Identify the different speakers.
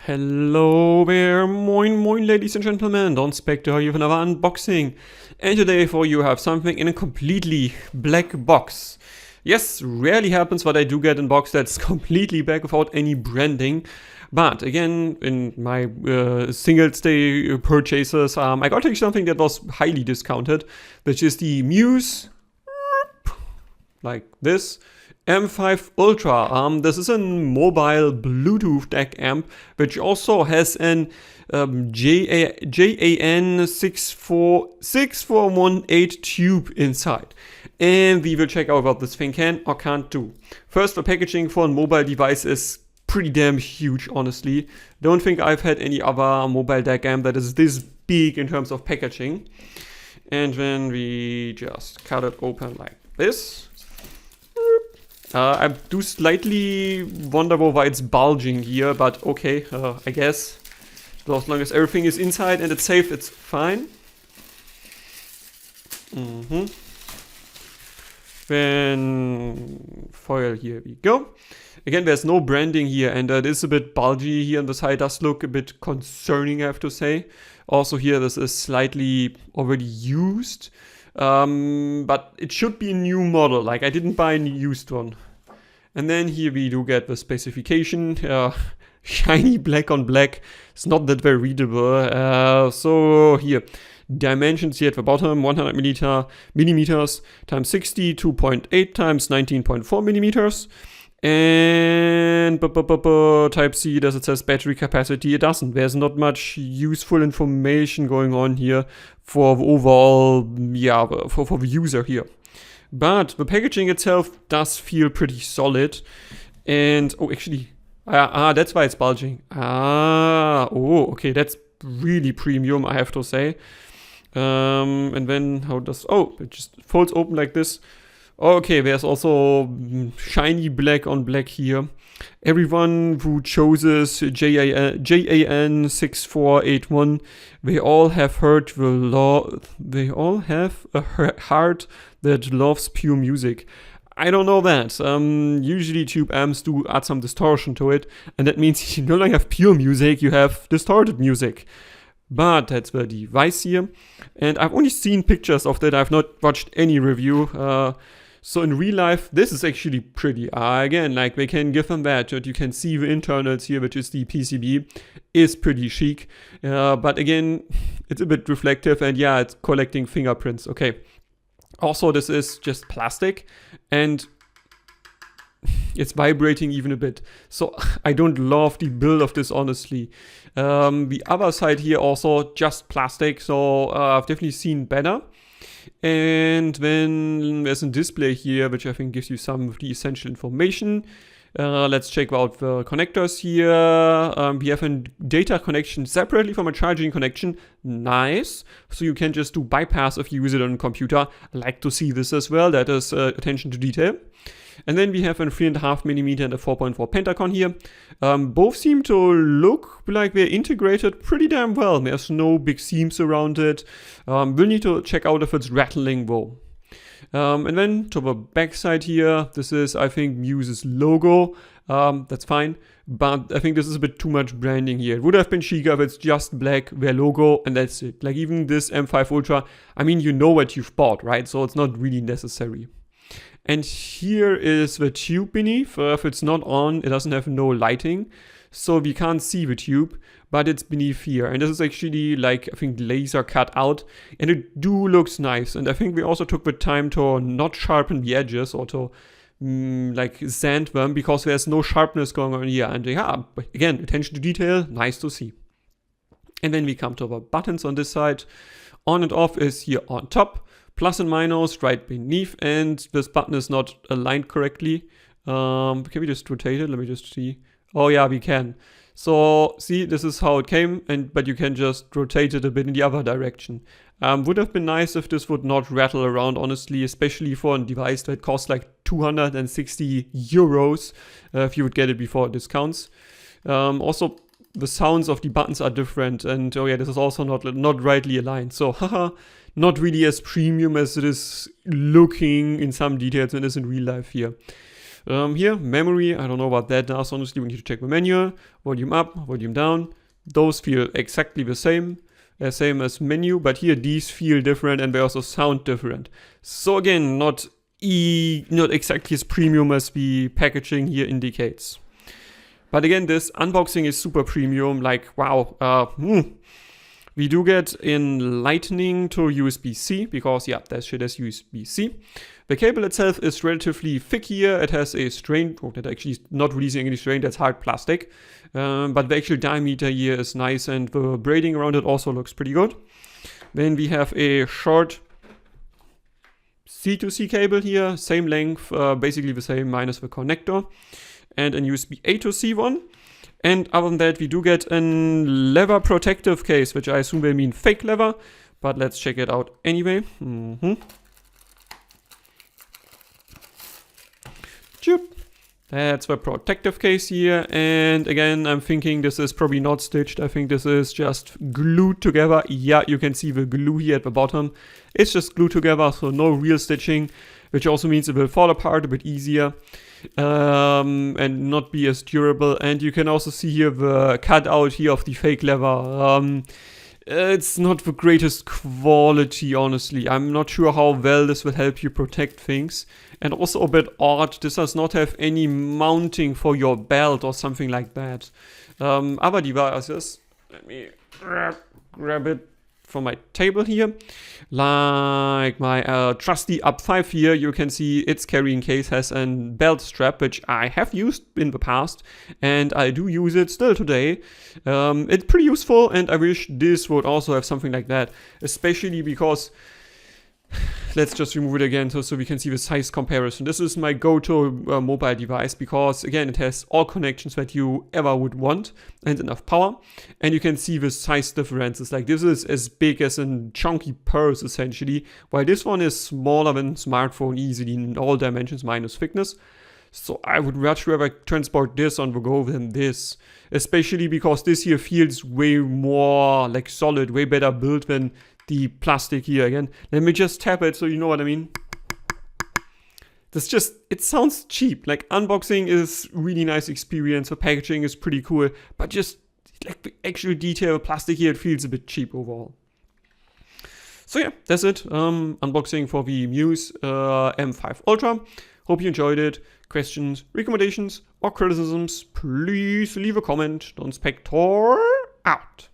Speaker 1: Hello there, moin moin ladies and gentlemen, Donspektor here for another unboxing. And today for you I have something in a completely black box. Yes, rarely happens what I do get in box that's completely black without any branding. But again, in my Singles Day purchases, I got actually something that was highly discounted, which is the MUSE, like this, M5Ultra. This is a mobile Bluetooth DAC amp, which also has an JAN6418 tube inside. And we will check out what this thing can or can't do. First, the packaging for a mobile device is pretty damn huge, honestly. Don't think I've had any other mobile DAC amp that is this big in terms of packaging. And then we just cut it open like this. I do slightly wonder why it's bulging here, but okay, I guess. So as long as everything is inside and it's safe, it's fine. Then foil, here we go. Again, there's no branding here, and it is a bit bulgy here on the side. Does look a bit concerning, I have to say. Also here, this is slightly already used. But it should be a new model, like I didn't buy a used one. And then here we do get the specification, shiny black on black. It's not that very readable. So here, dimensions here at the bottom, 100 millimeters times 60, 2.8 times 19.4 millimeters. And type C, does it says battery capacity? It doesn't. There's not much useful information going on here for the overall, for the user here. But the packaging itself does feel pretty solid. And, oh, actually, that's why it's bulging. Okay, that's really premium, I have to say. And then how does, it just folds open like this. Okay, there's also shiny black on black here. Everyone who chooses JAN6481, they all have heard they all have a heart that loves pure music. I don't know that. Usually tube amps do add some distortion to it, and that means you no longer have pure music, you have distorted music. But that's the device here. And I've only seen pictures of that, I've not watched any review. So in real life, this is actually pretty. Again, like they can give them that you can see the internals here, which is the PCB, is pretty chic. But again, it's a bit reflective and yeah, it's collecting fingerprints. Okay. Also, this is just plastic and it's vibrating even a bit. So I don't love the build of this, honestly. The other side here also just plastic. So I've definitely seen better. And then there's a display here, which I think gives you some of the essential information. Let's check out the connectors here. We have a data connection separately from a charging connection. Nice. So you can just do bypass if you use it on a computer. I like to see this as well. That is attention to detail. And then we have a 3.5 millimeter and a 4.4 pentacon here. Both seem to look like they're integrated pretty damn well. There's no big seams around it. We'll need to check out if it's rattling though. And then to the back side here, this is, I think, MUSE's logo. That's fine. But I think this is a bit too much branding here. It would have been chicer if it's just black, their logo, and that's it. Like even this M5 Ultra, I mean, you know what you've bought, right? So it's not really necessary. And here is the tube beneath. If it's not on, it doesn't have no lighting. So we can't see the tube, but it's beneath here. And this is actually like, I think, laser cut out. And it looks nice. And I think we also took the time to not sharpen the edges or to like sand them because there's no sharpness going on here. And yeah, again, attention to detail, nice to see. And then we come to the buttons on this side. On and off is here on top. Plus and minus right beneath, and this button is not aligned correctly. Can we just rotate it? Let me just see. Oh yeah, we can. So see, this is how it came, but you can just rotate it a bit in the other direction. Would have been nice if this would not rattle around, honestly, especially for a device that costs like 260 euros if you would get it before discounts. Also, the sounds of the buttons are different, and oh yeah, this is also not rightly aligned. So haha. Not really as premium as it is looking in some details and is in real life here. Here, memory, I don't know about that now, so honestly we need to check the manual, volume up, volume down. Those feel exactly the same as menu, but here these feel different and they also sound different. So again, not exactly as premium as the packaging here indicates. But again, this unboxing is super premium, like wow. We do get in Lightning to USB-C, because yeah, that shit is USB-C. The cable itself is relatively thick here. It has a strain, that actually is not releasing any strain, that's hard plastic. But the actual diameter here is nice, and the braiding around it also looks pretty good. Then we have a short C to C cable here, same length, basically the same minus the connector. And a USB-A to C one. And other than that, we do get a leather protective case, which I assume will mean fake leather, but let's check it out anyway. That's the protective case here, and again, I'm thinking this is probably not stitched. I think this is just glued together. Yeah, you can see the glue here at the bottom. It's just glued together, so no real stitching, which also means it will fall apart a bit easier. And not be as durable. And you can also see here the cutout here of the fake leather. It's not the greatest quality, honestly. I'm not sure how well this will help you protect things. And also a bit odd, this does not have any mounting for your belt or something like that. Other devices, let me grab it from my table here. Like my trusty M5 here, you can see its carrying case has a belt strap, which I have used in the past, and I do use it still today. It's pretty useful, and I wish this would also have something like that, especially because let's just remove it again so we can see the size comparison. This is my go-to mobile device because, again, it has all connections that you ever would want and enough power. And you can see the size differences. Like, this is as big as a chunky purse, essentially, while this one is smaller than smartphone easily in all dimensions minus thickness. So I would much rather transport this on the go than this, especially because this here feels way more like solid, way better built than the plastic here. Again, let me just tap it so you know what I mean. It sounds cheap. Like, unboxing is really nice experience, the packaging is pretty cool, but just like the actual detail of plastic here, it feels a bit cheap overall. So yeah, that's it. Unboxing for the MUSE M5Ultra. Hope you enjoyed it. Questions, recommendations, or criticisms, please leave a comment. Donspektor out.